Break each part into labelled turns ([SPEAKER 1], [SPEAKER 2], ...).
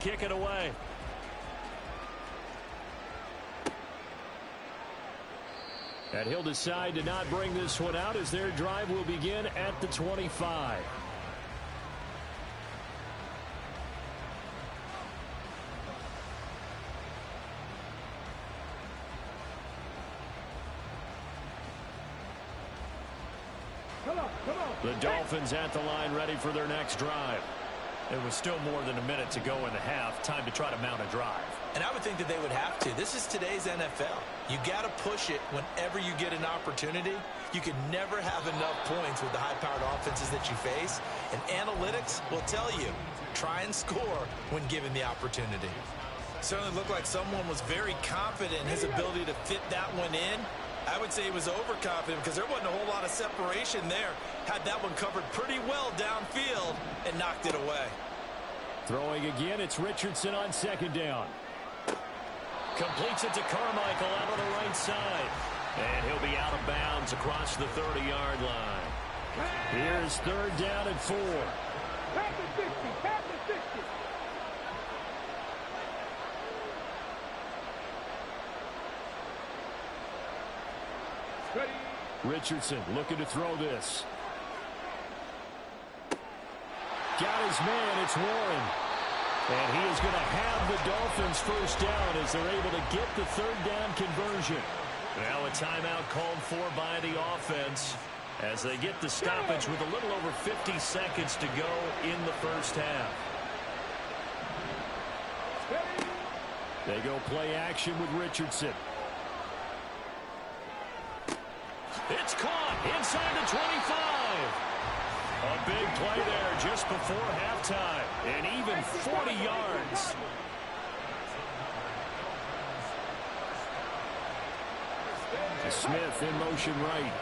[SPEAKER 1] Kick it away. And he'll decide to not bring this one out as their drive will begin at the 25. The Dolphins at the line ready for their next drive.
[SPEAKER 2] There was still more than a minute to go in the half. Time to try to mount a drive.
[SPEAKER 3] And I would think that they would have to. This is today's NFL. You got to push it whenever you get an opportunity. You can never have enough points with the high-powered offenses that you face. And analytics will tell you, try and score when given the opportunity. Certainly looked like someone was very confident in his ability to fit that one in. I would say he was overconfident because there wasn't a whole lot of separation there. Had that one covered pretty well downfield and knocked it away.
[SPEAKER 1] Throwing again, it's Richardson on second down. Completes it to Carmichael out on the right side. And he'll be out of bounds across the 30-yard line. Here's third down and 4.
[SPEAKER 4] Pass the 60, pass the 60.
[SPEAKER 1] Richardson looking to throw this. Got his man, it's Warren. And he is going to have the Dolphins first down as they're able to get the third down conversion. Now a timeout called for by the offense as they get the stoppage with a little over 50 seconds to go in the first half. They go play action with Richardson. It's caught inside the 25. A big play there just before halftime. And even 40 yards. Smith in motion right.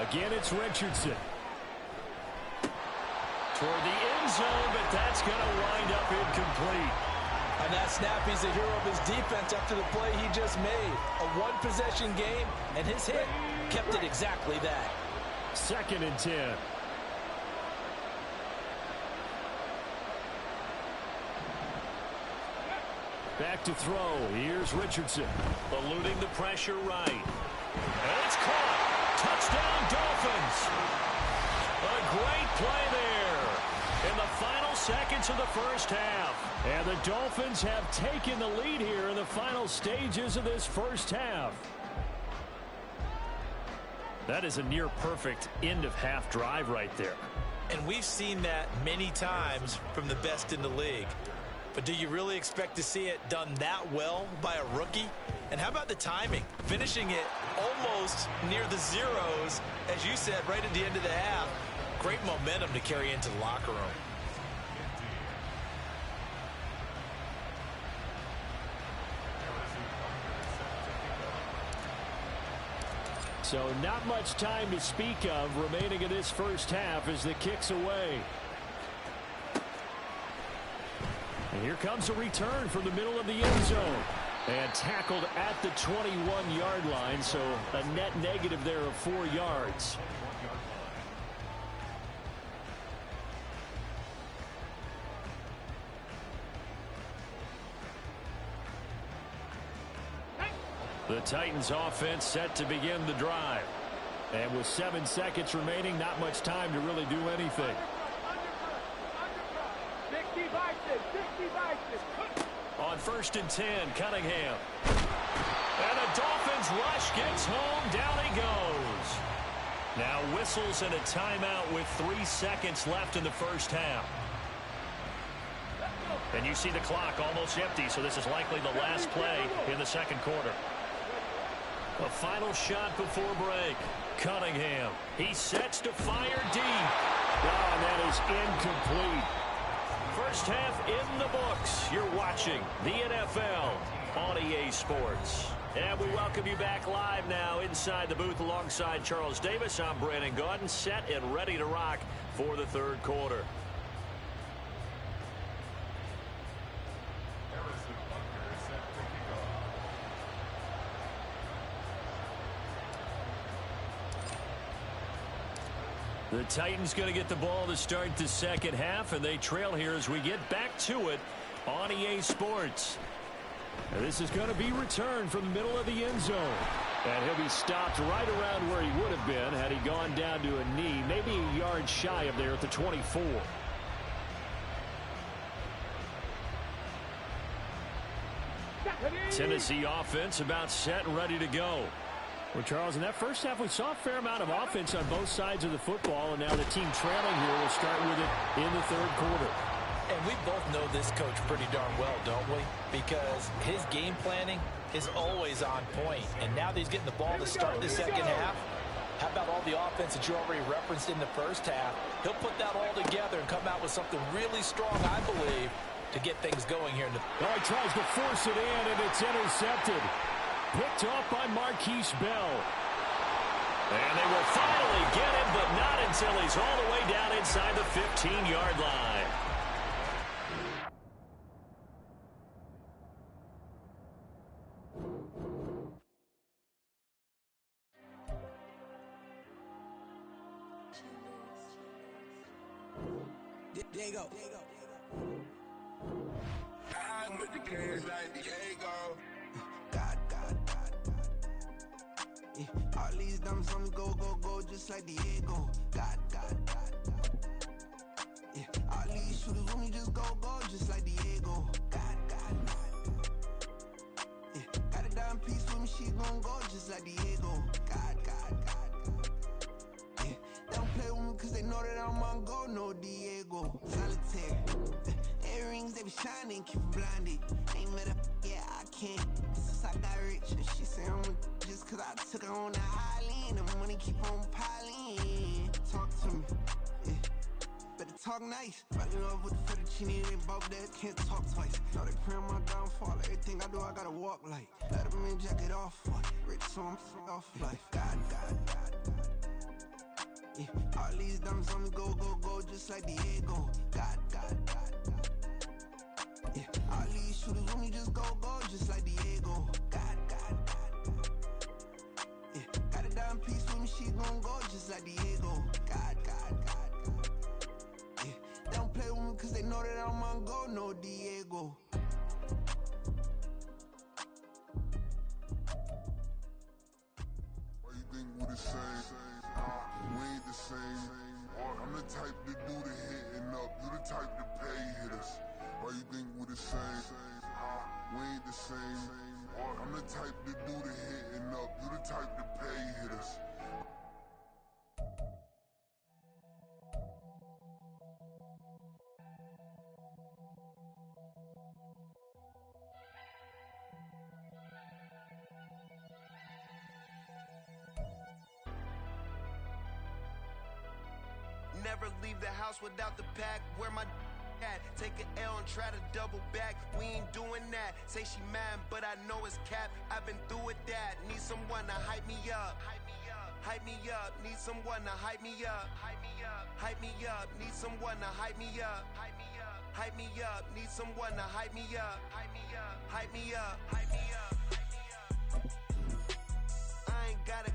[SPEAKER 1] Again, it's Richardson. Toward the end zone, but that's going to wind up incomplete.
[SPEAKER 3] On that snap, he's a hero of his defense after the play he just made. A one-possession game, and his hit kept it exactly that.
[SPEAKER 1] Second and 10. Back to throw. Here's Richardson. Eluding the pressure right. And it's caught. Touchdown, Dolphins. A great play there in the final seconds of the first half. And the Dolphins have taken the lead here in the final stages of this first half. That is a near-perfect end-of-half drive right there.
[SPEAKER 3] And we've seen that many times from the best in the league. But do you really expect to see it done that well by a rookie? And how about the timing? Finishing it almost near the zeros, as you said, right at the end of the half. Great momentum to carry into the locker room.
[SPEAKER 1] So not much time to speak of remaining in this first half as the kick's away. And here comes a return from the middle of the end zone. And tackled at the 21-yard line, so a net negative there of 4 yards. The Titans offense set to begin the drive. And with 7 seconds remaining, not much time to really do anything.
[SPEAKER 4] 60 vices.
[SPEAKER 1] On first and 10, Cunningham. And the Dolphins rush gets home. Down he goes. Now whistles and a timeout with 3 seconds left in the first half. And you see the clock almost empty, so this is likely the last play in the second quarter. A final shot before break. Cunningham. He sets to fire deep. Oh, and that is incomplete. First half in the books. You're watching the NFL on EA Sports. And we welcome you back live now inside the booth alongside Charles Davis. I'm Brandon Gaudin, set and ready to rock for the third quarter. The Titans going to get the ball to start the second half, and they trail here as we get back to it on EA Sports.
[SPEAKER 2] And this is going to be returned from the middle of the end zone. And he'll be stopped right around where he would have been had he gone down to a knee, maybe a yard shy of there at the 24.
[SPEAKER 1] Tennessee offense about set and ready to go.
[SPEAKER 2] Well, Charles, in that first half, we saw a fair amount of offense on both sides of the football, and now the team trailing here will start with it in the third quarter.
[SPEAKER 3] And we both know this coach pretty darn well, don't we? Because his game planning is always on point. And now that he's getting the ball to start the second half, how about all the offense that you already referenced in the first half? He'll put that all together and come out with something really strong, I believe, to get things going here.
[SPEAKER 2] Oh, he tries to force it in, and it's intercepted. Picked off by Marquise Bell.
[SPEAKER 1] And they will finally get him, but not until he's all the way down inside the 15-yard line.
[SPEAKER 5] Diego. I'm with the kids like Diego. God. Yeah, all these dumps on me go, just like Diego. God. Yeah, all these shooters on me just go, just like Diego. God. Yeah, got a dime piece with me, she gon' go just like Diego. God. Yeah, they don't play with me cause they know that I'm on go, no Diego. Solitaire. Earrings, they be shining, keep blinded. Ain't met up, yeah, I can't. Since I got rich, and she say I'm just cause I took her on the island. The money keep on piling. Talk to me, yeah. Better talk nice. Right in love with the fettuccine, they both dead, can't talk twice. Now they pray on my downfall. Everything I do, I gotta walk like. Let them in, jacket off, rich, so I'm off life. God. Yeah, all these diamonds on me go, just like Diego. God. Yeah, all these shooters on me just go, just like Diego. God. Yeah, got a dime piece with me, she gon' go just like Diego. God. Yeah, they don't play with me cause they know that I'm on go, no Diego.
[SPEAKER 6] Why you think we the same? We ain't the same. I'm the type to do the hitting up. You the type to pay hitters. Why you think we the same? We ain't the same. I'm the type to do the hitting up. You the type to pay hitters.
[SPEAKER 5] Never leave the house without the pack. Where my at? Take an L and try to double back. We ain't doing that. Say she mad, but I know it's cap. I've been through with that. Need someone to hype me up. Hype me up. Need someone to hype me up. Hype me up. Need someone to hype me up. Hype me up. Need someone to hype me up. Hype me up. I ain't got it,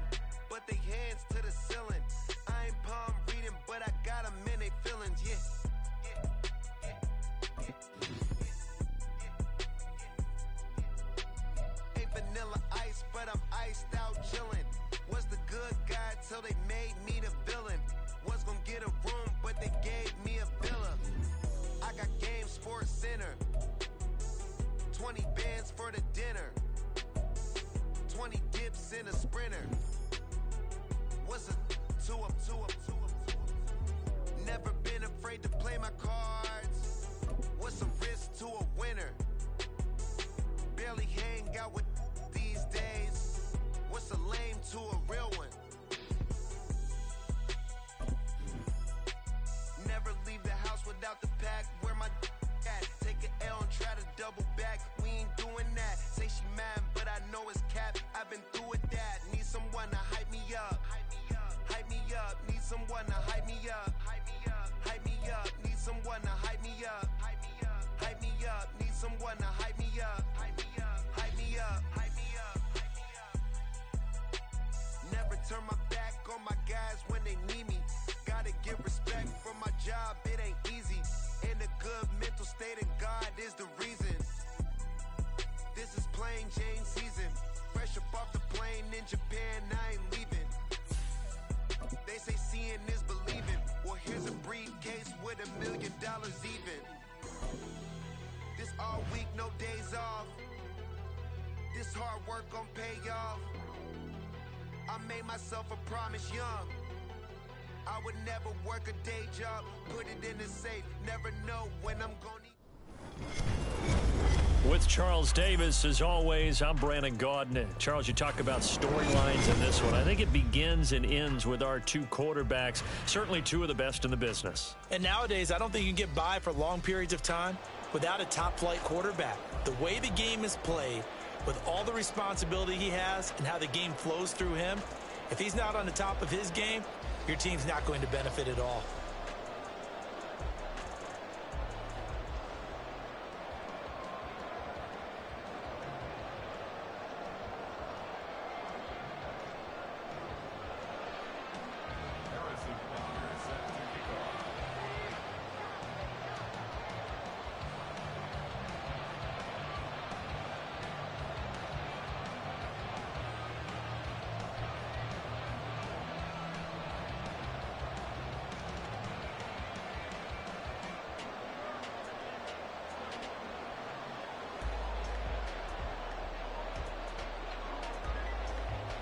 [SPEAKER 5] but they hands to the ceiling. I ain't palm reading, but I got them in they feelings, yeah. Ain't vanilla ice, but I'm iced out chillin'. Was the good guy till they made me the villain. Was gonna get a room, but they gave me a villa. I got game Sports Center. 20 bands for the dinner. 20 dips in a sprinter. What's a two up? Never been afraid to play my cards. What's a risk to a winner? Barely hang out with these days. What's a lame to a real one? Never leave the house without the pack. Where my at? Take an L and try to double back. We ain't doing that. Say she mad, but I know it's cap. I've been through with that. Need someone to hype me up. Hype me up. Need someone to hype me up. Hype me up. Need someone to hype me up. Hype me up. Need someone to hype me up. Hype me up. Never turn my back on my guys when they need me. Gotta state and God is the reason. This is plain Jane season. Fresh up off the plane in Japan, I ain't leaving. They say seeing is believing. Well, here's a briefcase with $1 million even. This all week, no days off. This hard work gon' pay off. I made myself a promise young. I would never work a day job. Put it in the safe. Never know when I'm gonna need.
[SPEAKER 1] With Charles Davis, as always, I'm Brandon Gaudin. Charles, you talk about storylines in this one. I think it begins and ends with our two quarterbacks, certainly two of the best in the business.
[SPEAKER 3] And nowadays, I don't think you can get by for long periods of time without a top-flight quarterback. The way the game is played, with all the responsibility he has and how the game flows through him, if he's not on the top of his game, your team's not going to benefit at all.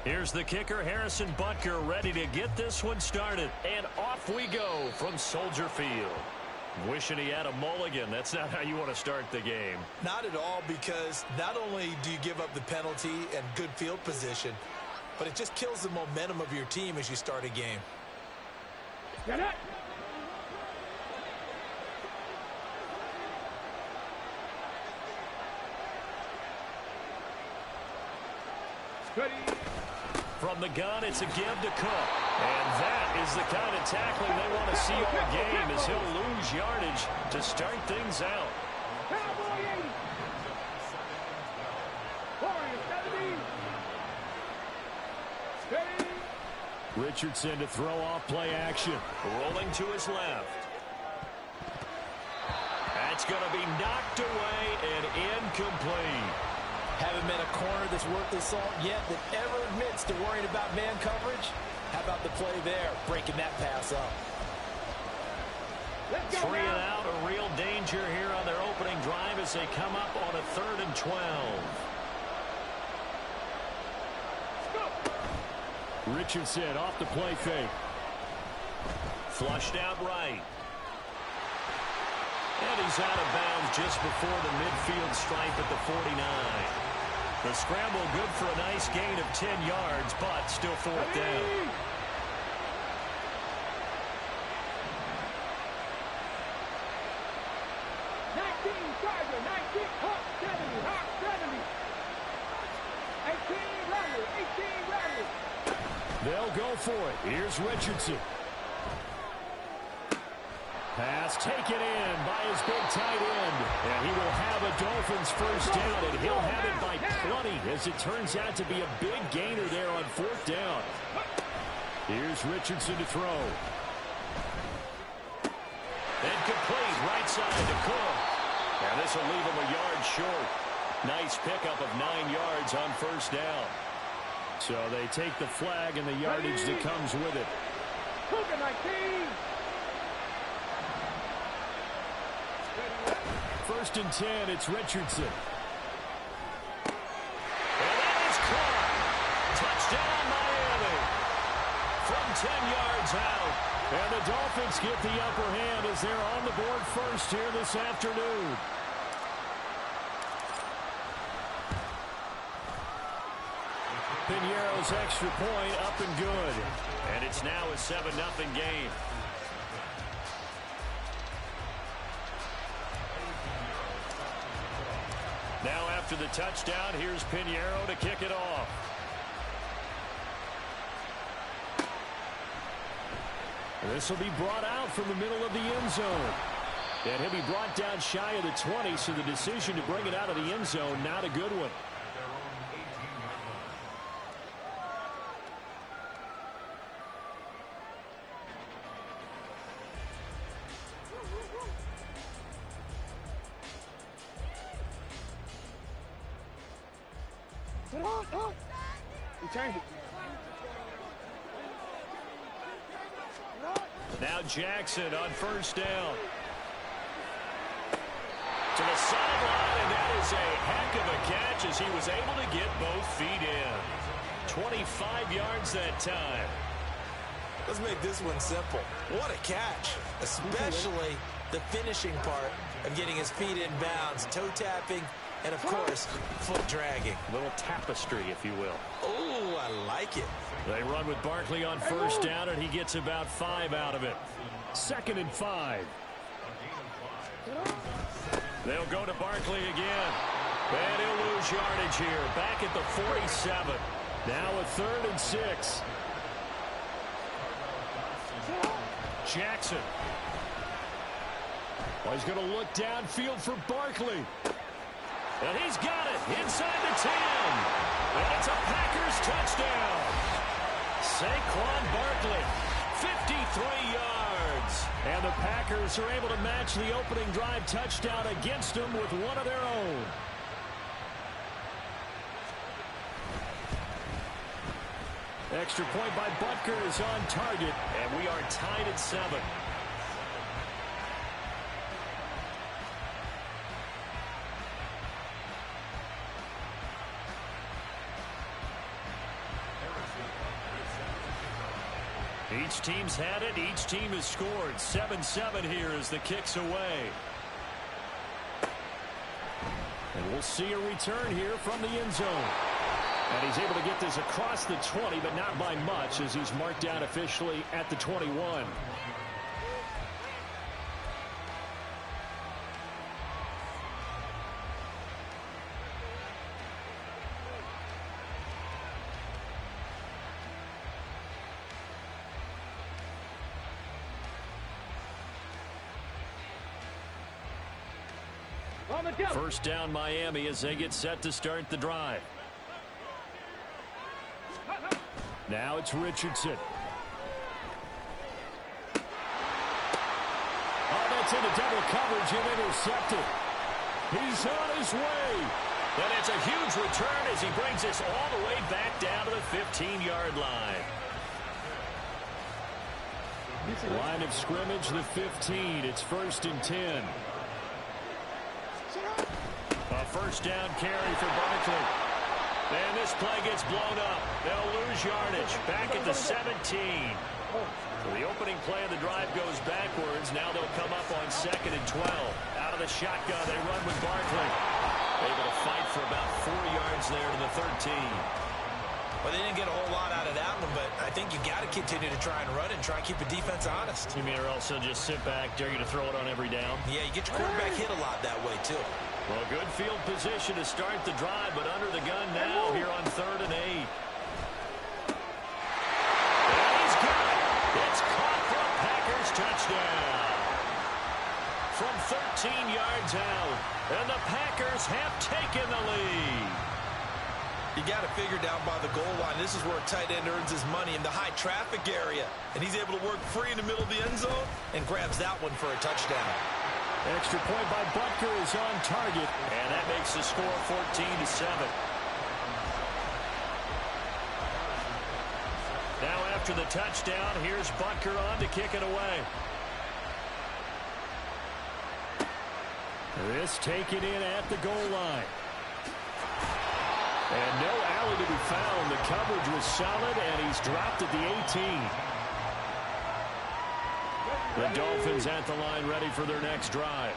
[SPEAKER 1] Here's the kicker, Harrison Butker, ready to get this one started. And off we go from Soldier Field. Wishing he had a mulligan. That's not how you want to start the game.
[SPEAKER 3] Not at all, because not only do you give up the penalty and good field position, but it just kills the momentum of your team as you start a game.
[SPEAKER 4] Get it! Steady!
[SPEAKER 1] From the gun, it's a give to Cook. And that is the kind of tackling they want to see all game, as he'll lose yardage to start things out.
[SPEAKER 4] Cowboy 80! Warrior 70! Steady!
[SPEAKER 2] Richardson to throw off play action.
[SPEAKER 1] Rolling to his left. That's going to be knocked away and incomplete.
[SPEAKER 3] Haven't met a corner that's worth the salt yet that ever admits to worrying about man coverage. How about the play there, breaking that pass up?
[SPEAKER 4] Let's go
[SPEAKER 1] 3 and
[SPEAKER 4] now.
[SPEAKER 1] out, a real danger here on their opening drive as they come up on a 3rd and 12.
[SPEAKER 2] Richardson off the play fake.
[SPEAKER 1] Flushed out right. And he's out of bounds just before the midfield stripe at the 49. The scramble good for a nice gain of 10 yards, but still 4th down.
[SPEAKER 2] They'll go for it. Here's Richardson. Pass taken in by his big tight end. And he will have a Dolphins first down, and he'll have it by plenty, as it turns out to be a big gainer there on 4th down. Here's Richardson to throw.
[SPEAKER 1] Incomplete, right side to Cook. And this will leave him a yard short. Nice pickup of 9 yards on 1st down.
[SPEAKER 2] So they take the flag and the yardage that comes with it.
[SPEAKER 4] Cook at 19.
[SPEAKER 2] 1st and 10, it's Richardson.
[SPEAKER 1] And that is caught. Touchdown, Miami. From 10 yards out.
[SPEAKER 2] And the Dolphins get the upper hand as they're on the board first here this afternoon. Piñeiro's extra point up and good.
[SPEAKER 1] And it's now a 7-0 game. Now after the touchdown, here's Piñeiro to kick it off.
[SPEAKER 2] This will be brought out from the middle of the end zone. And he'll be brought down shy of the 20, so the decision to bring it out of the end zone, not a good one.
[SPEAKER 4] You change it.
[SPEAKER 1] Now Jackson on first down. To the sideline, and that is a heck of a catch as he was able to get both feet in. 25 yards that time.
[SPEAKER 3] Let's make this one simple. What a catch, especially the finishing part of getting his feet in bounds, toe tapping, and of course, foot dragging.
[SPEAKER 1] Little tapestry, if you will.
[SPEAKER 3] Oh, I like it.
[SPEAKER 1] They run with Barkley on first down, and he gets about 5 out of it.
[SPEAKER 2] 2nd and 5.
[SPEAKER 1] They'll go to Barkley again. And he'll lose yardage here. Back at the 47.
[SPEAKER 2] Now a 3rd and 6.
[SPEAKER 1] Jackson.
[SPEAKER 2] Well, he's going to look downfield for Barkley.
[SPEAKER 1] And he's got it inside the 10. And it's a Packers touchdown. Saquon Barkley, 53 yards.
[SPEAKER 2] And the Packers are able to match the opening drive touchdown against them with one of their own. Extra point by Butker is on target.
[SPEAKER 1] And we are tied at 7. Each team's had it. Each team has scored. 7-7 here as the kick's away.
[SPEAKER 2] And we'll see a return here from the end zone. And he's able to get this across the 20, but not by much as he's marked down officially at the 21.
[SPEAKER 1] First down Miami as they get set to start the drive.
[SPEAKER 2] Now it's Richardson. Oh, that's into double coverage and intercepted. He's on his way.
[SPEAKER 1] And it's a huge return as he brings us all the way back down to the 15-yard line.
[SPEAKER 2] Line of scrimmage, the 15. It's 1st and 10.
[SPEAKER 1] A first down carry for Barkley. And this play gets blown up. They'll lose yardage. Back at the 17. So the opening play of the drive goes backwards. Now they'll come up on 2nd and 12. Out of the shotgun, they run with Barkley. Able to fight for about 4 yards there to the 13.
[SPEAKER 3] Well, they didn't get a whole lot out of that one, but I think you got to continue to try and run and try and keep the defense honest.
[SPEAKER 1] You mean or else they'll just sit back, dare you to throw it on every down?
[SPEAKER 3] Yeah, you get your quarterback hit a lot that way, too.
[SPEAKER 1] Well, good field position to start the drive, but under the gun now here on 3rd and 8. And he's got it. It's caught for a Packers touchdown. From 13 yards out, and the Packers have taken the lead.
[SPEAKER 3] You got to figure down by the goal line. This is where a tight end earns his money in the high traffic area. And he's able to work free in the middle of the end zone and grabs that one for a touchdown.
[SPEAKER 2] Extra point by Butker is on target.
[SPEAKER 1] And that makes the score 14-7. Now after the touchdown, here's Butker on to kick it away.
[SPEAKER 2] This taken in at the goal line. And no alley to be found. The coverage was solid, and he's dropped at the 18. The Dolphins at the line ready for their next drive.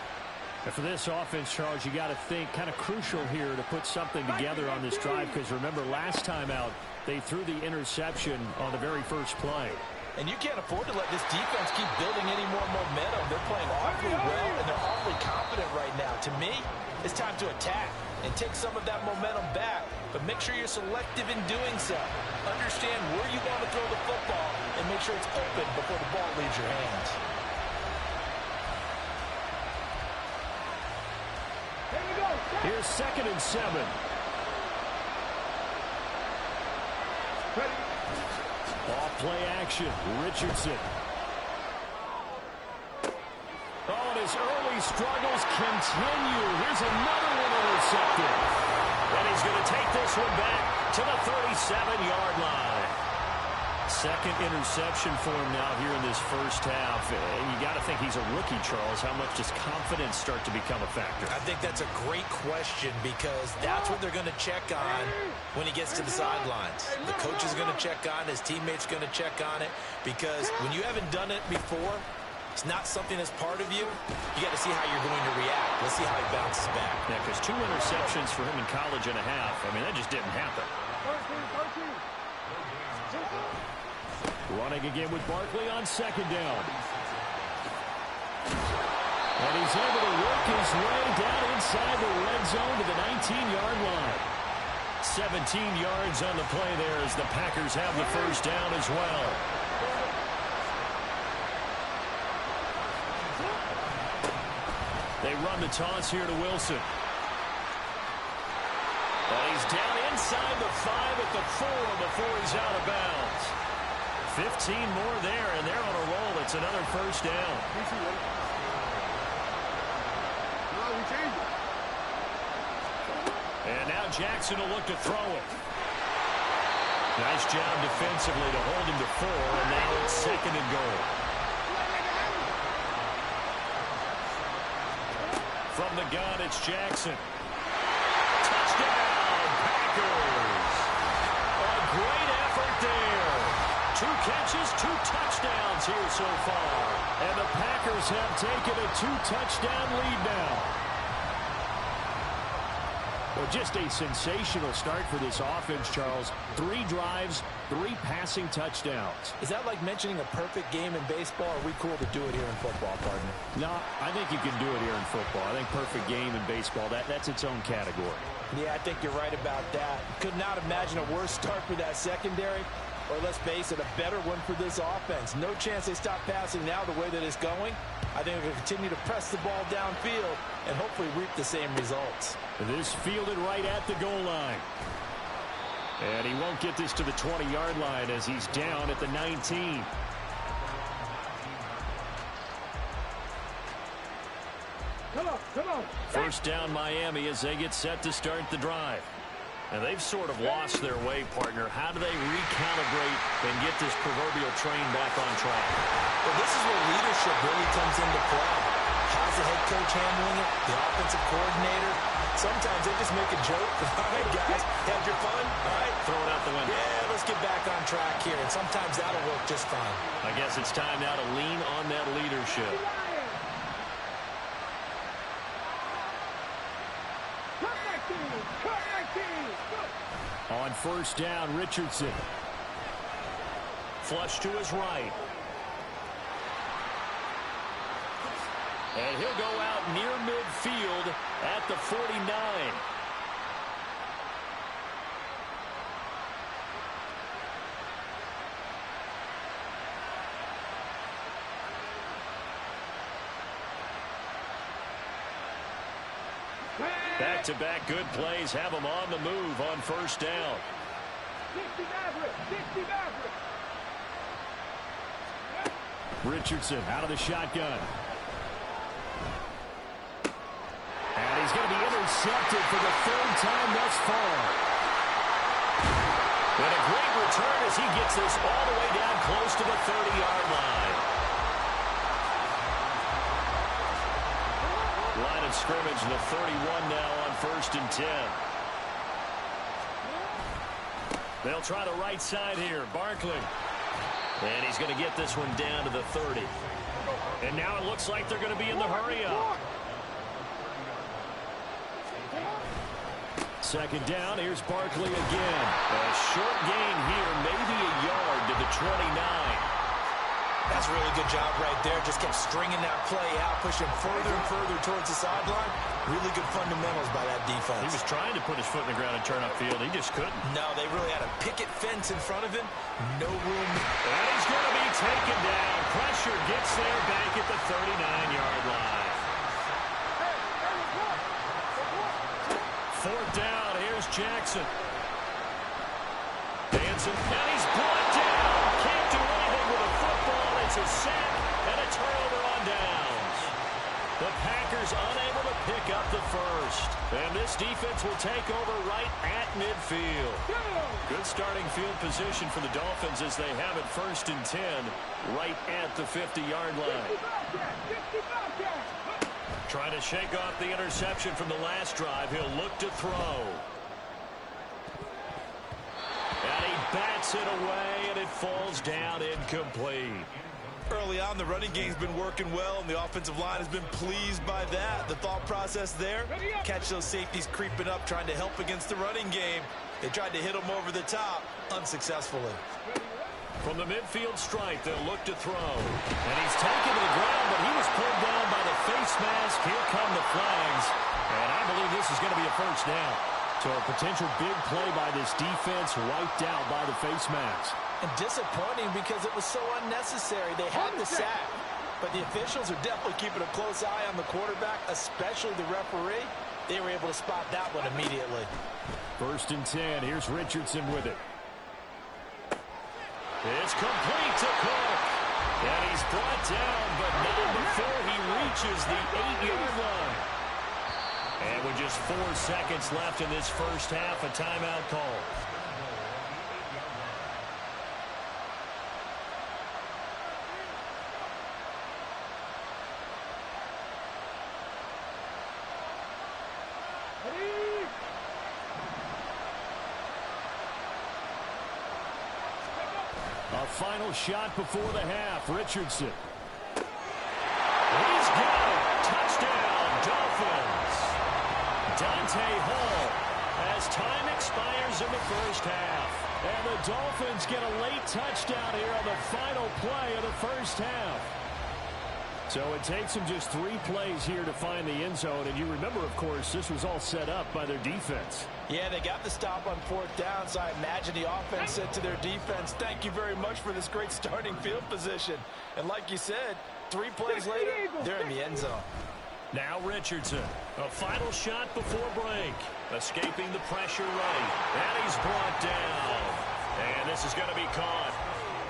[SPEAKER 2] And for this offense, Charles, you got to think kind of crucial here to put something together on this drive because remember last time out they threw the interception on the very first play.
[SPEAKER 3] And you can't afford to let this defense keep building any more momentum. They're playing awfully well, and they're awfully confident right now. To me, it's time to attack and take some of that momentum back, but make sure you're selective in doing so. Understand where you want to throw the football and make sure it's open before the ball leaves your hands.
[SPEAKER 2] Here's 2nd and 7. Ball play action. Richardson. Oh, and his early struggles continue. Here's another one intercepted.
[SPEAKER 1] And he's is going to take this one back to the 37-yard line. Second interception for him now here in this first half. And you got to think he's a rookie, Charles. How much does confidence start to become a factor?
[SPEAKER 3] I think that's a great question because that's what they're going to check on when he gets to the sidelines. The coach is going to check on it. His teammates are going to check on it because when you haven't done it before, it's not something that's part of you. You got to see how you're going to react. Let's see how he bounces back.
[SPEAKER 1] Yeah, because 2 interceptions for him in college and a half. I mean, that just didn't happen.
[SPEAKER 2] Running again with Barkley on second down. And he's able to work his way down inside the red zone to the 19-yard line.
[SPEAKER 1] 17 yards on the play there as the Packers have the first down as well. They run the toss here to Wilson. And he's down inside the 5 at the 4 before he's out of bounds. 15 more there, and they're on a roll. It's another first down. And now Jackson will look to throw it. Nice job defensively to hold him to 4, and now it's second and goal. From the gun, it's Jackson. Touchdown, Packers. A great effort there. 2 catches, 2 touchdowns here so far.
[SPEAKER 2] And the Packers have taken a 2-touchdown lead now. Well, just a sensational start for this offense, Charles. 3 drives, 3 passing touchdowns.
[SPEAKER 3] Is that like mentioning a perfect game in baseball? Or are we cool to do it here in football, partner?
[SPEAKER 2] No, I think you can do it here in football. I think perfect game in baseball, that's its own category.
[SPEAKER 3] Yeah, I think you're right about that. Could not imagine a worse start for that secondary. Or let's face it, a better one for this offense. No chance they stop passing now the way that it's going. I think they'll continue to press the ball downfield and hopefully reap the same results.
[SPEAKER 2] This fielded right at the goal line. And he won't get this to the 20-yard line as he's down at the 19.
[SPEAKER 4] Come on.
[SPEAKER 1] First down Miami as they get set to start the drive. And they've sort of lost their way, partner. How do they recalibrate and get this proverbial train back on track?
[SPEAKER 3] Well, this is where leadership really comes into play. How's the head coach handling it? The offensive coordinator? Sometimes they just make a joke. All right, guys, had your fun? All right.
[SPEAKER 1] Throw it out the window.
[SPEAKER 3] Yeah, let's get back on track here. And sometimes that'll work just fine.
[SPEAKER 1] I guess it's time now to lean on that leadership.
[SPEAKER 2] On first down, Richardson.
[SPEAKER 1] Flush to his right. And he'll go out near midfield at the 49. Back-to-back good plays have them on the move on first down.
[SPEAKER 4] 60 Maverick.
[SPEAKER 2] Richardson out of the shotgun. And he's going to be intercepted for the 3rd time thus far.
[SPEAKER 1] And a great return as he gets this all the way down close to the 30-yard line. Line of scrimmage, the 31 now on 1st and 10. They'll try the right side here. Barkley. And he's going to get this one down to the 30. And now it looks like they're going to be in the hurry-up.
[SPEAKER 2] Second down, here's Barkley again.
[SPEAKER 1] A short gain here, maybe a yard to the 29.
[SPEAKER 3] That's a really good job right there. Just kept stringing that play out, pushing further and further towards the sideline. Really good fundamentals by that defense.
[SPEAKER 1] He was trying to put his foot in the ground and turn upfield. He just couldn't.
[SPEAKER 3] No, they really had a picket fence in front of him. No room.
[SPEAKER 1] And he's going to be taken down. Pressure gets there back at the 39-yard line. 4th down. Here's Jackson. Dancing. And he's brought down. Can't do anything with a football. It's a sack and a turnover on downs. The Packers unable to pick up the first. And this defense will take over right at midfield. Good starting field position for the Dolphins as they have it 1st and 10 right at the 50-yard line. Trying to shake off the interception from the last drive. He'll look to throw. And he bats it away, and it falls down incomplete.
[SPEAKER 3] Early on, the running game's been working well, and the offensive line has been pleased by that. The thought process there, catch those safeties creeping up, trying to help against the running game. They tried to hit them over the top, unsuccessfully.
[SPEAKER 1] From the midfield stripe, they'll look to throw. And he's taken to the ground, but he was pulled down by the face mask. Here come the flags. And I believe this is going to be a 1st down. So a potential big play by this defense wiped out by the face mask.
[SPEAKER 3] And disappointing because it was so unnecessary. They had the sack, but the officials are definitely keeping a close eye on the quarterback, especially the referee. They were able to spot that one immediately.
[SPEAKER 2] 1st and 10. Here's Richardson with it.
[SPEAKER 1] It's complete to Cook. And he's brought down, but not before he reaches the 8-yard line. And with just 4 seconds left in this 1st half, a timeout call.
[SPEAKER 2] A final shot before the half. Richardson.
[SPEAKER 1] He's got it. Touchdown, Dolphins. Dante Hall as time expires in the 1st half.
[SPEAKER 2] And the Dolphins get a late touchdown here on the final play of the 1st half. So it takes them just 3 plays here to find the end zone. And you remember, of course, this was all set up by their defense.
[SPEAKER 3] Yeah, they got the stop on 4th down, so I imagine the offense said to their defense, thank you very much for this great starting field position. And like you said, 3 plays later, they're in the end zone.
[SPEAKER 1] Now Richardson, a final shot before break. Escaping the pressure right. And he's brought down. And this is going to be caught.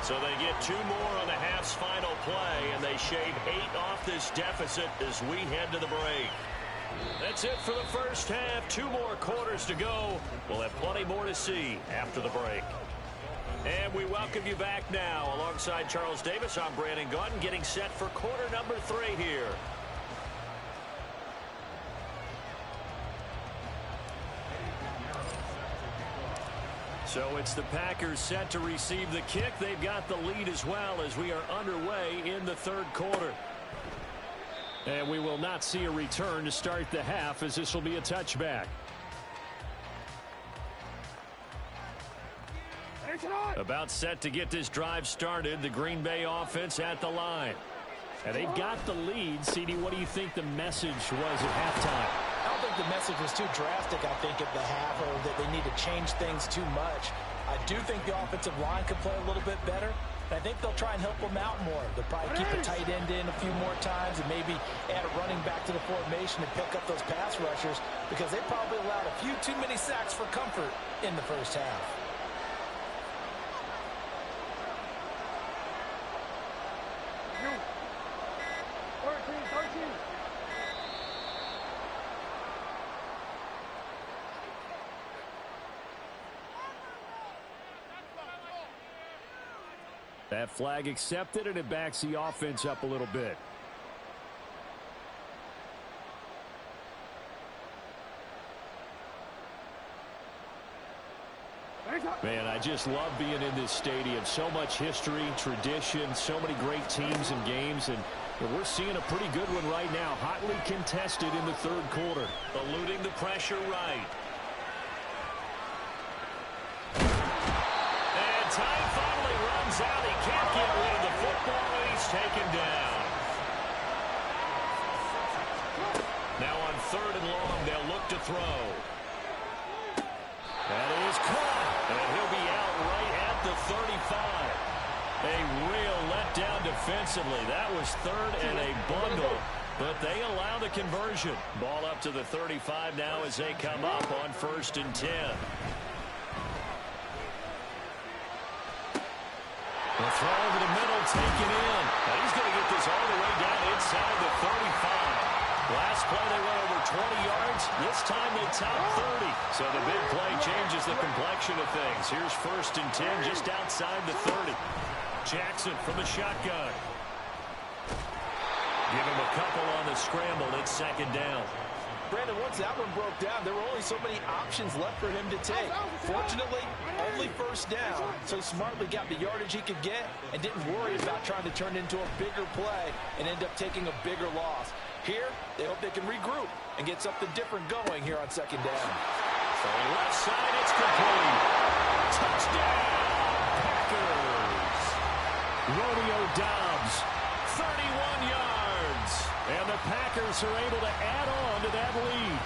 [SPEAKER 1] So they get 2 more on the half's final play, and they shave 8 off this deficit as we head to the break. That's it for the 1st half. 2 more quarters to go. We'll have plenty more to see after the break. And we welcome you back now. Alongside Charles Davis, I'm Brandon Gaudin, getting set for quarter number 3 here. So it's the Packers set to receive the kick. They've got the lead as well as we are underway in the 3rd quarter. And we will not see a return to start the half, as this will be a touchback. About set to get this drive started, the Green Bay offense at the line. And they've got the lead. CD, what do you think the message was at halftime?
[SPEAKER 3] I don't think the message was too drastic, I think, at the half, or that they need to change things too much. I do think the offensive line could play a little bit better. And I think they'll try and help them out more. They'll probably keep a tight end in a few more times and maybe add a running back to the formation and pick up those pass rushers, because they probably allowed a few too many sacks for comfort in the 1st half.
[SPEAKER 2] That flag accepted, and it backs the offense up a little bit. Man, I just love being in this stadium. So much history, tradition, so many great teams and games, and we're seeing a pretty good one right now. Hotly contested in the 3rd quarter.
[SPEAKER 1] Eluding the pressure right. Time finally runs out. He can't get rid of the football, and he's taken down. Now on 3rd and long, they'll look to throw. That is caught, and he'll be out right at the 35. A real letdown defensively. That was 3rd and a bundle, but they allow the conversion. Ball up to the 35 now as they come up on 1st and 10. The throw over the middle, taken in. Now he's going to get this all the way down inside the 35. Last play they went over 20 yards. This time they topped 30. So the big play changes the complexion of things. Here's 1st and 10 just outside the 30. Jackson from the shotgun. Give him a couple on the scramble. It's 2nd down.
[SPEAKER 3] Brandon, once that one broke down, there were only so many options left for him to take. Fortunately, only 1st down, so smartly got the yardage he could get and didn't worry about trying to turn it into a bigger play and end up taking a bigger loss. Here, they hope they can regroup and get something different going here on 2nd down.
[SPEAKER 1] So left side, it's complete. Touchdown, Packers. Romeo Doubs, 31 yards. And the Packers are able to add on to that lead.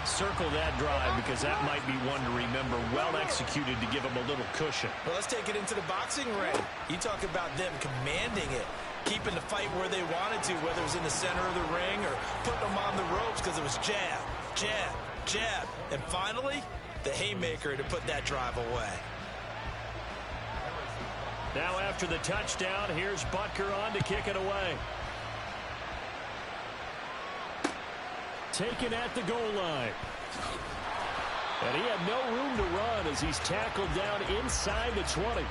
[SPEAKER 1] Circle that drive because that might be one to remember. Well executed to give them a little cushion.
[SPEAKER 3] Well, let's take it into the boxing ring. You talk about them commanding it, keeping the fight where they wanted to, whether it was in the center of the ring or putting them on the ropes because it was jab, jab, jab. And finally, the haymaker to put that drive away.
[SPEAKER 1] Now after the touchdown, here's Butker on to kick it away. Taken at the goal line. And he had no room to run as he's tackled down inside the 20.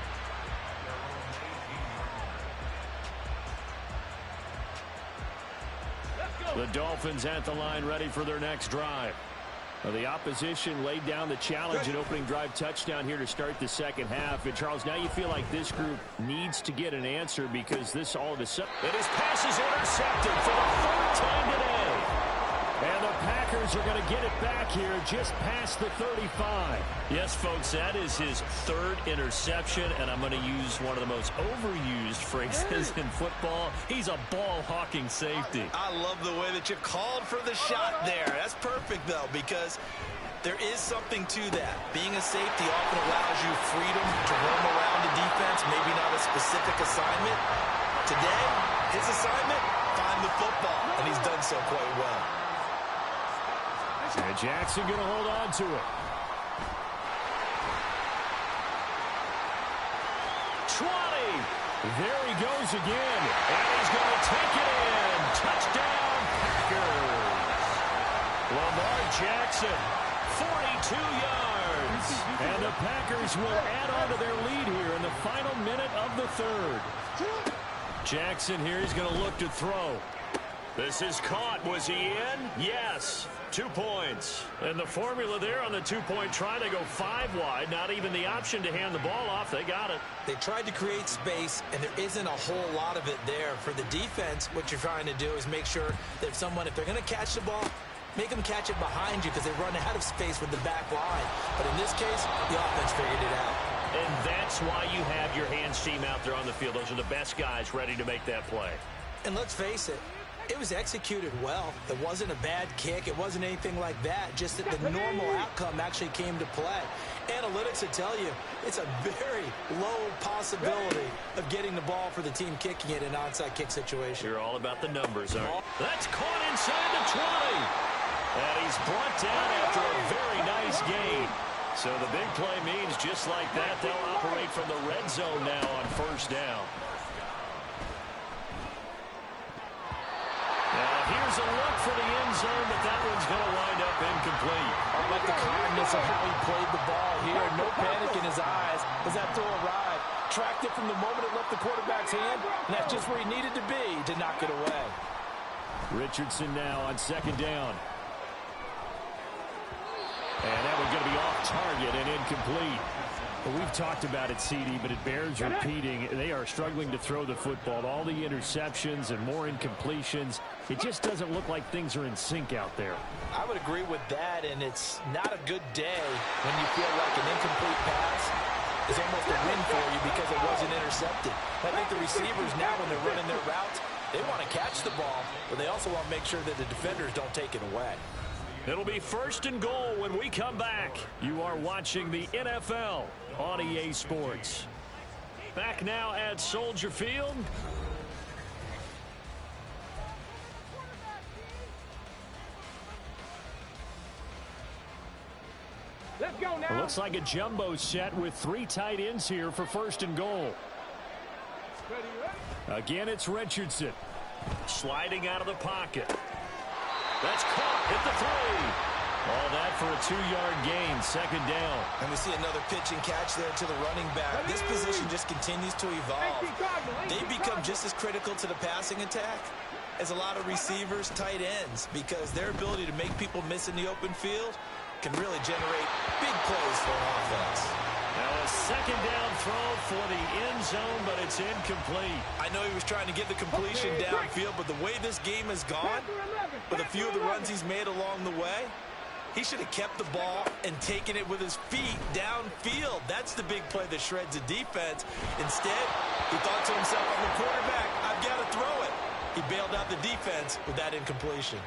[SPEAKER 1] The Dolphins at the line ready for their next drive. Well, the opposition laid down the challenge and opening drive touchdown here to start the 2nd half. And, Charles, now you feel like this group needs to get an answer because this all of a sudden...
[SPEAKER 2] And his pass is intercepted for the 3rd time today. And the Packers are going to get it back here just past the 35.
[SPEAKER 1] Yes, folks, that is his 3rd interception, and I'm going to use one of the most overused phrases in football. He's a ball-hawking safety.
[SPEAKER 3] I love the way that you called for the shot there. That's perfect, though, because there is something to that. Being a safety often allows you freedom to roam around the defense, maybe not a specific assignment. Today, his assignment, find the football, and he's done so quite well.
[SPEAKER 2] And Jackson going to hold on to it. 20. There he goes again. And he's going to take it in. Touchdown, Packers. Lamar Jackson, 42 yards. And the Packers will add on to their lead here in the final minute of the 3rd.
[SPEAKER 1] Jackson here, he's going to look to throw. This is caught. Was he in? Yes. 2 points. And the formula there on the 2-point try, they go 5 wide. Not even the option to hand the ball off. They got it.
[SPEAKER 3] They tried to create space, and there isn't a whole lot of it there. For the defense, what you're trying to do is make sure that if they're going to catch the ball, make them catch it behind you because they run out of space with the back line. But in this case, the offense figured it out.
[SPEAKER 1] And that's why you have your hands team out there on the field. Those are the best guys ready to make that play.
[SPEAKER 3] And let's face it, it was executed well. It wasn't a bad kick. It wasn't anything like that. Just that the normal outcome actually came to play. Analytics will tell you it's a very low possibility of getting the ball for the team kicking it in an onside kick situation.
[SPEAKER 1] You're all about the numbers, aren't you? That's caught inside the 20. And he's brought down after a very nice gain. So the big play means just like that, they'll operate from the red zone now on 1st down. Here's a look for the end zone, but that one's going to wind up incomplete.
[SPEAKER 3] I like the calmness of how he played the ball here. No panic in his eyes as that throw arrived. Tracked it from the moment it left the quarterback's hand, and that's just where he needed to be to knock it away.
[SPEAKER 2] Richardson now on 2nd down. And that one's going to be off target and incomplete. Well, we've talked about it, CD, but it bears repeating. They are struggling to throw the football. All the interceptions and more incompletions. It just doesn't look like things are in sync out there.
[SPEAKER 3] I would agree with that, and it's not a good day when you feel like an incomplete pass is almost a win for you because it wasn't intercepted. I think the receivers now, when they're running their routes, they want to catch the ball, but they also want to make sure that the defenders don't take it away.
[SPEAKER 1] It'll be 1st and goal when we come back. You are watching the NFL on EA Sports. Back now at Soldier Field.
[SPEAKER 4] Let's go now.
[SPEAKER 2] It looks like a jumbo set with 3 tight ends here for 1st and goal.
[SPEAKER 4] Ready?
[SPEAKER 2] Again, it's Richardson.
[SPEAKER 1] Sliding out of the pocket. That's caught at the 3. All that for a 2-yard gain, second down.
[SPEAKER 3] And we see another pitch and catch there to the running back. This position just continues to evolve. They become just as critical to the passing attack as a lot of receivers, tight ends, because their ability to make people miss in the open field can really generate big plays for an offense.
[SPEAKER 1] Now a second down throw for the end zone, but it's incomplete.
[SPEAKER 3] I know he was trying to get the completion downfield, but the way this game has gone, with a few of the runs he's made along the way, he should have kept the ball and taken it with his feet downfield. That's the big play that shreds the defense. Instead, he thought to himself, I'm the quarterback, I've got to throw it. He bailed out the defense with that incompletion.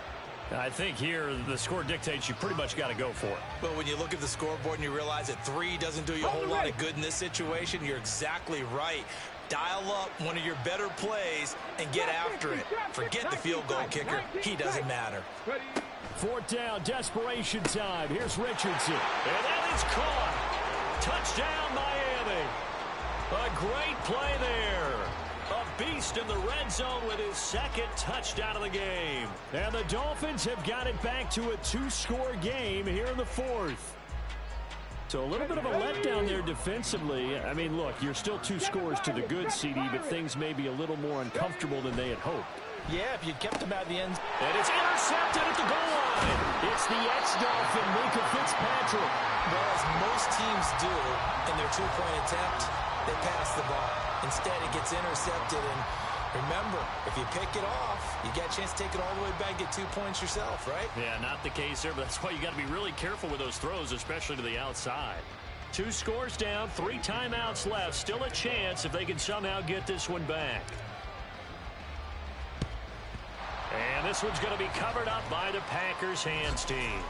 [SPEAKER 1] I think here the score dictates you pretty much got to go for it.
[SPEAKER 3] But when you look at the scoreboard and you realize that 3 doesn't do you a whole lot of good in this situation, you're exactly right. Dial up one of your better plays and get after it. Forget the field goal kicker. He doesn't matter.
[SPEAKER 2] 4th down, desperation time. Here's Richardson.
[SPEAKER 1] And that is caught. Touchdown, Miami. A great play there. A beast in the red zone with his second touchdown of the game.
[SPEAKER 2] And the Dolphins have got it back to a 2-score game here in the 4th. So a little bit of a letdown there defensively. I mean, look, you're still 2 scores to the good, CD, but things may be a little more uncomfortable than they had hoped.
[SPEAKER 3] Yeah, if you'd kept him out of the end.
[SPEAKER 1] And it's intercepted at the goal line.
[SPEAKER 2] It's the ex-Dolphin, Minka Fitzpatrick.
[SPEAKER 3] Well, as most teams do in their 2-point attempt, they pass the ball. Instead, it gets intercepted. And remember, if you pick it off, you get a chance to take it all the way back, get 2 points yourself, right?
[SPEAKER 1] Yeah, not the case there, but that's why you got to be really careful with those throws, especially to the outside. 2 scores down, 3 timeouts left. Still a chance if they can somehow get this one back. And this one's going to be covered up by the Packers hands team.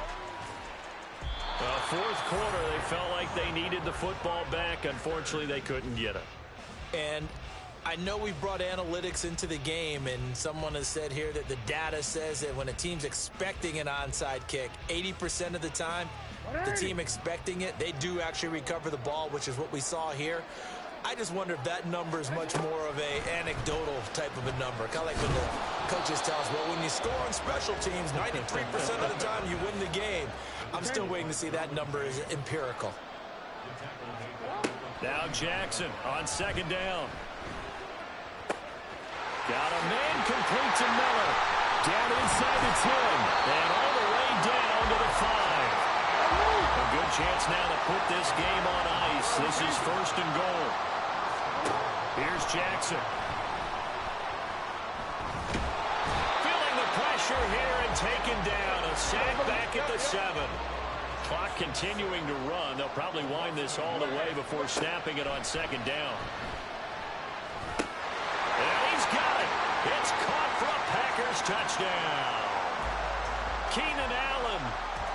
[SPEAKER 1] The 4th quarter, they felt like they needed the football back. Unfortunately, they couldn't get it.
[SPEAKER 3] And I know we've brought analytics into the game, and someone has said here that the data says that when a team's expecting an onside kick, 80% of the time, the team expecting it, they do actually recover the ball, which is what we saw here. I just wonder if that number is much more of a anecdotal type of a number. Kind of like when the coaches tell us, well, when you score on special teams, 93% of the time you win the game. I'm still waiting to see that number is empirical.
[SPEAKER 1] Now Jackson on second down. Got a man complete to Miller. Down inside the 10. And all the way down to the 5. A good chance now to put this game on ice. This is 1st and goal. Here's Jackson. Feeling the pressure here and taken down. A sack back at the 7. Clock continuing to run. They'll probably wind this all the way before snapping it on second down. And he's got it. It's caught for a Packers touchdown. Keenan Allen,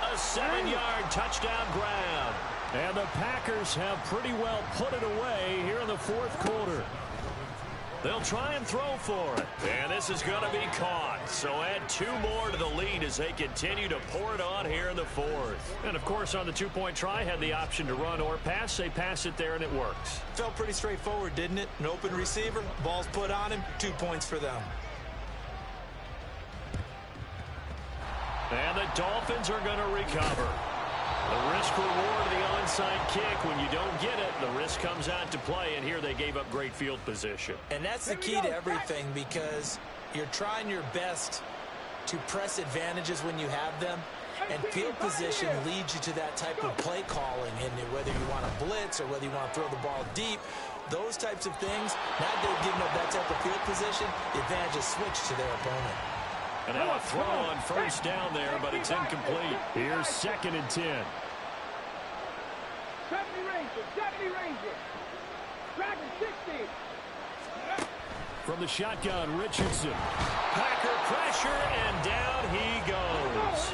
[SPEAKER 1] a 7-yard touchdown grab.
[SPEAKER 2] And the Packers have pretty well put it away here in the 4th quarter.
[SPEAKER 1] They'll try and throw for it. And this is going to be caught. So add 2 more to the lead as they continue to pour it on here in the 4th. And, of course, on the 2-point try, had the option to run or pass. They pass it there, and it works.
[SPEAKER 3] Felt pretty straightforward, didn't it? An open receiver, ball's put on him, 2 points for them.
[SPEAKER 1] And the Dolphins are going to recover. The risk-reward of the onside kick, when you don't get it, the risk comes out to play, and here they gave up great field position.
[SPEAKER 3] And that's the key to everything, because you're trying your best to press advantages when you have them, and field position leads you to that type of play calling, and whether you want to blitz or whether you want to throw the ball deep, those types of things, now that they've given up that type of field position, the advantage is switched to their opponent.
[SPEAKER 1] And now a throw on first down there, but it's incomplete.
[SPEAKER 2] Here's 2nd and 10.
[SPEAKER 4] 70 Rangers. Dragon 60.
[SPEAKER 2] From the shotgun, Richardson.
[SPEAKER 1] Packer pressure, and down he goes.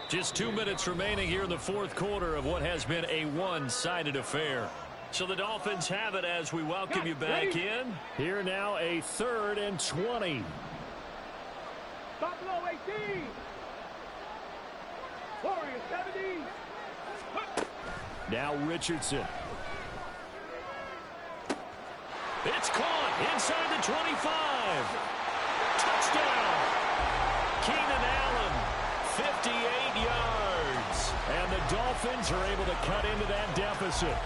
[SPEAKER 1] Just 2 minutes remaining here in the 4th quarter of what has been a one-sided affair. So the Dolphins have it as we welcome you back in.
[SPEAKER 2] Here now a 3rd and 20.
[SPEAKER 4] Buffalo 18. Warriors 70.
[SPEAKER 2] Now Richardson.
[SPEAKER 1] It's caught inside the 25. touchdown. Keenan Allen, 58 yards.
[SPEAKER 2] And the Dolphins are able to cut into that deficit.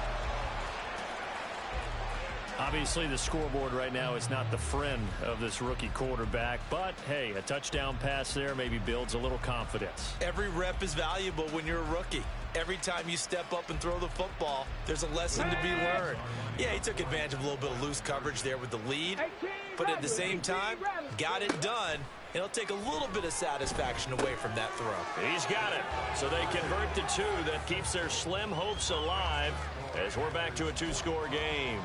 [SPEAKER 1] Obviously, the scoreboard right now is not the friend of this rookie quarterback. But, hey, a touchdown pass there maybe builds a little confidence.
[SPEAKER 3] Every rep is valuable when you're a rookie. Every time you step up and throw the football, there's a lesson to be learned. Yeah, he took advantage of a little bit of loose coverage there with the lead. But at the same time, got it done. And it'll take a little bit of satisfaction away from that throw.
[SPEAKER 1] He's got it. So they convert to 2. That keeps their slim hopes alive as we're back to a 2-score game.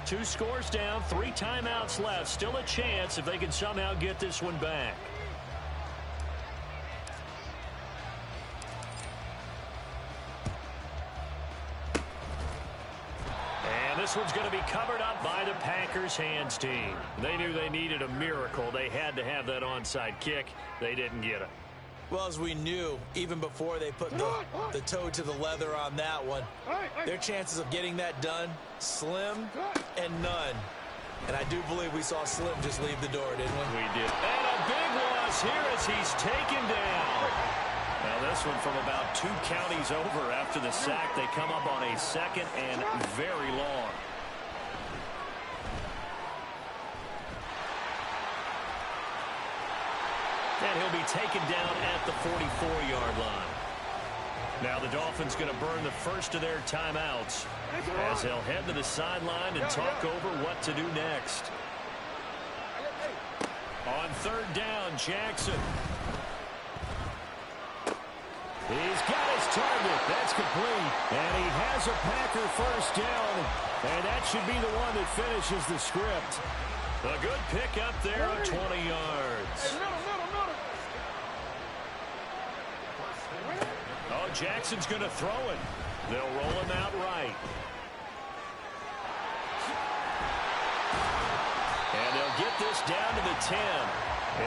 [SPEAKER 1] Two scores down, 3 timeouts left. Still a chance if they can somehow get this one back. And this one's going to be covered up by the Packers hands team. They knew they needed a miracle. They had to have that onside kick. They didn't get it.
[SPEAKER 3] Well, as we knew, even before they put the toe to the leather on that one, their chances of getting that done, slim and none. And I do believe we saw Slim just leave the door, didn't we?
[SPEAKER 1] We did. And a big loss here as he's taken down. Now this one from about 2 counties over after the sack. They come up on a second and very long. And he'll be taken down at the 44-yard line. Now the Dolphins going to burn the first of their timeouts as they'll head to the sideline and talk over what to do next. On 3rd down, Jackson.
[SPEAKER 2] He's got his target. That's complete. And he has a Packer first down. And that should be the one that finishes the script.
[SPEAKER 1] A good pick up there of 20 yards. Oh, Jackson's going to throw it. They'll roll him out right. And they'll get this down to the 10.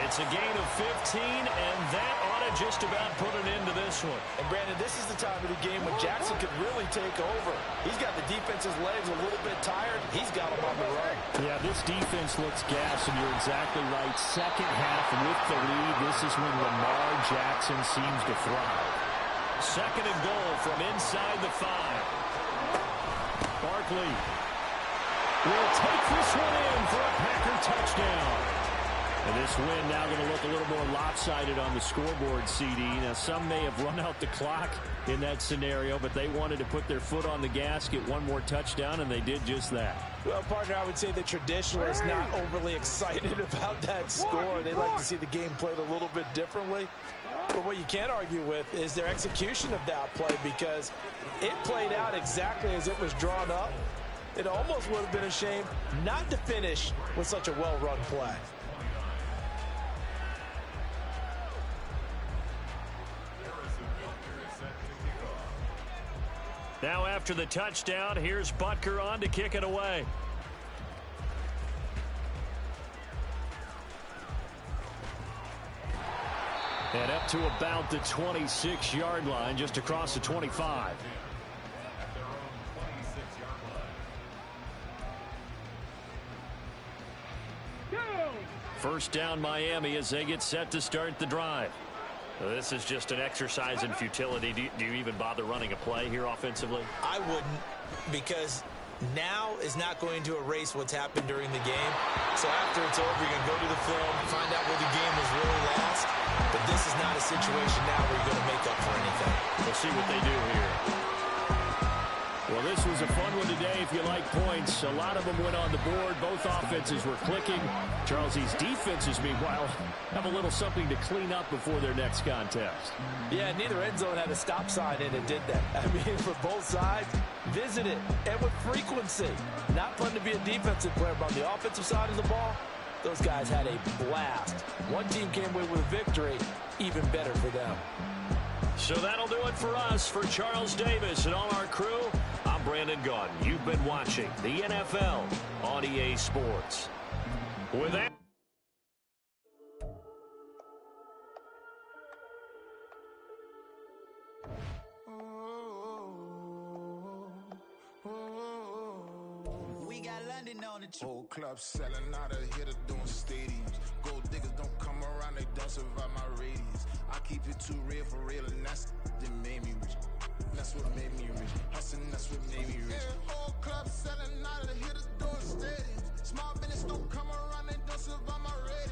[SPEAKER 1] It's a gain of 15, and that ought to just about put an end to this one.
[SPEAKER 3] And, Brandon, this is the time of the game when Jackson could really take over. He's got the defense's legs a little bit tired. He's got them on the run.
[SPEAKER 2] Yeah, this defense looks gassed, and you're exactly right. Second half with the lead, this is when Lamar Jackson seems to thrive.
[SPEAKER 1] 2nd and goal from inside the 5.
[SPEAKER 2] Barkley will take this one in for a Packer touchdown. And this win now going to look a little more lopsided on the scoreboard, CD. Now, some may have run out the clock in that scenario, but they wanted to put their foot on the gas, get one more touchdown, and they did just that.
[SPEAKER 3] Well, partner, I would say the traditionalists not overly excited about that score. They'd like to see the game played a little bit differently. But what you can't argue with is their execution of that play, because it played out exactly as it was drawn up. It almost would have been a shame not to finish with such a well-run play.
[SPEAKER 1] Now after the touchdown, here's Butker on to kick it away. And up to about the 26-yard line, just across the 25. First down, Miami, as they get set to start the drive. This is just an exercise in futility. Do you even bother running a play here offensively?
[SPEAKER 3] I wouldn't, because now is not going to erase what's happened during the game. So after it's over, you're going to go to the film, find out where the game was really lost. But this is not a situation now where you're going to make up for anything.
[SPEAKER 1] We'll see what they do here.
[SPEAKER 2] Well, this was a fun one today if you like points. A lot of them went on the board. Both offenses were clicking. Charles, these defenses, meanwhile, have a little something to clean up before their next contest.
[SPEAKER 3] Yeah, neither end zone had a stop sign in it, did that. I mean, for both sides, visit it, and with frequency. Not fun to be a defensive player, but on the offensive side of the ball, those guys had a blast. One team came away with a victory, even better for them.
[SPEAKER 1] So that'll do it for us. For Charles Davis and all our crew, I'm Brandon Gaudin. You've been watching the NFL on EA Sports. With that,
[SPEAKER 5] sitting on the truth.
[SPEAKER 7] Whole club selling out of here to doing stadiums. Gold diggers don't come around, they don't survive my radius. I keep it too real for real, and that's that made me rich. That's what made me rich. Hustling, that's what made me rich. Yeah, whole club selling out of here to doing stadiums. Small business don't come around, they don't survive my radius.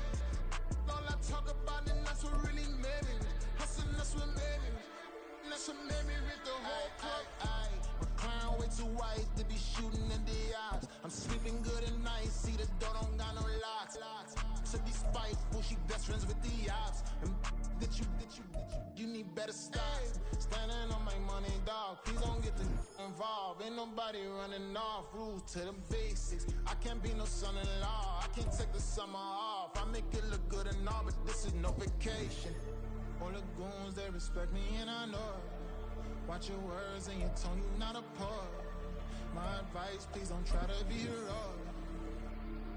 [SPEAKER 7] All I talk about, and that's what really made me rich. Hustling, that's what made me rich. That's what made me rich. The whole club. My crown way too white to be shooting in the eyes. I'm sleeping good at night, see the door don't got no locks. To be spiteful, she best friends with the ops. And you need better stocks. Standing on my money, dog. Please don't get involved. Ain't nobody running off. Rules to the basics. I can't be no son-in-law. I can't take the summer off. I make it look good and all, but this is no vacation. All the goons, they respect me and I know it. Watch your words and your tone, you not a poet. My advice, please don't try to be heroic.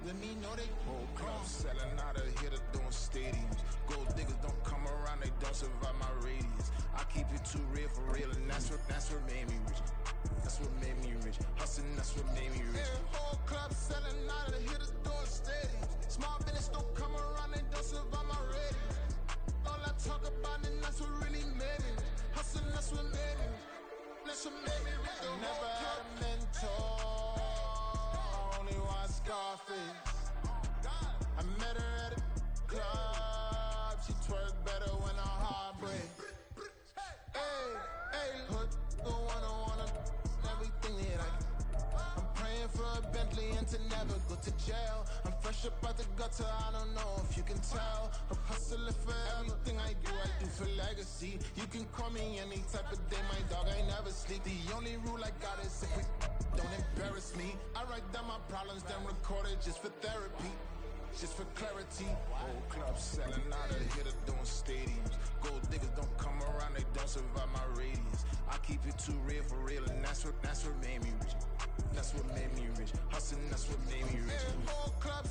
[SPEAKER 7] Let me know they whole club selling out of here to doing stadiums. Gold diggers don't come around, they don't survive my radius. I keep it too real for real, and that's what made me rich. That's what made me rich. Hustling, that's what made me rich. Yeah, whole club selling out of here to doing stadiums. Small business don't come around, they don't survive my radius. All I talk about, and that's what really made me rich. Hustling, that's what made me rich. That's what made me rich. I never had a mentor, only one Scarface. I met her at a club, she twerk better when her heart breaks. Hey, hood, the one I wanna, everything that I'm praying for a Bentley and to never go to jail. I'm fresh up out the gutter, I don't know if you can tell. I'm hustling for everything I do for legacy. You can call me any type of day, my dog, I never sleep. The only rule I got is if we don't embarrass me. I write down my problems, then record it just for therapy. Just for clarity. Whole club selling out of here to doing stadiums. Gold diggers don't come around, they don't survive my radius. I keep it too real for real, and that's what made me rich. That's what made me rich. Hustling, that's what made me rich. Yeah, whole club